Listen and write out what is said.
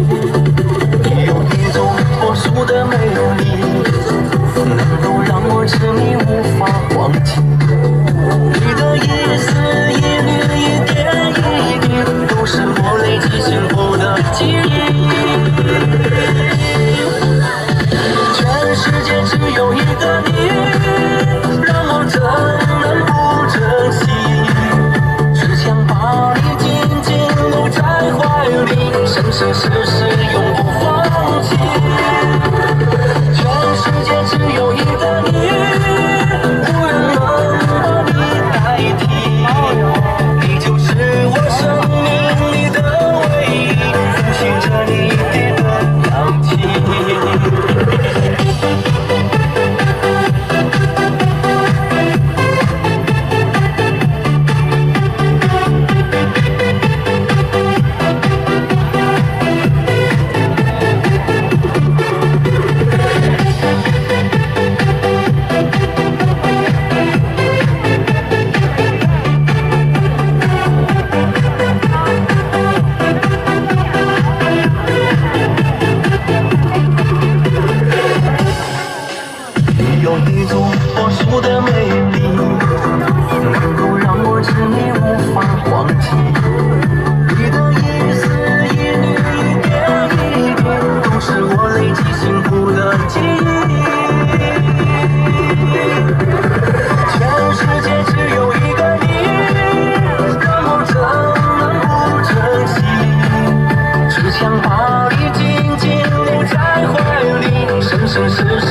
你有一种脱俗的美丽，能够让我痴迷无法忘记。你的一丝一缕一点一滴，都是我累积幸福的记忆。全世界只有一个你，让我怎能不珍惜？只想把你紧紧搂在怀里，生生世世永不放弃。全世界只有一个你，无人能把你代替。你就是我生命里的唯一，呼吸着你给的氧气。有一种脱俗的美丽，能够让我痴迷无法忘记。你的一丝一缕一点一滴，都是我累积幸福的记忆。全世界只有一个你，让我怎能不珍惜？只想把你紧紧搂在怀里，生生世世